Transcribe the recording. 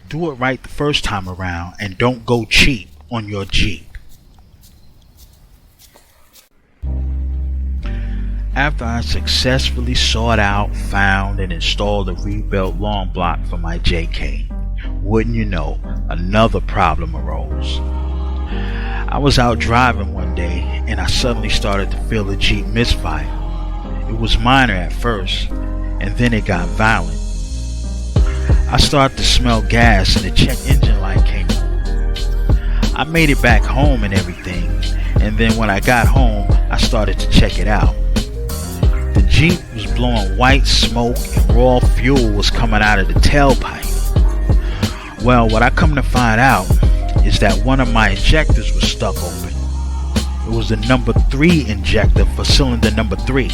Do it right the first time around and don't go cheap on your Jeep. After I successfully sought out, found, and installed a rebuilt long block for my JK, wouldn't you know, another problem arose. I was out driving one day and I suddenly started to feel a Jeep misfire. It was minor at first, and then it got violent. I started to smell gas and the check engine light came on. I made it back home and everything, and then when I got home, I started to check it out. The Jeep was blowing white smoke and raw fuel was coming out of the tailpipe. Well, what I come to find out is that one of my injectors was stuck open. It was the number 3 injector for cylinder number 3.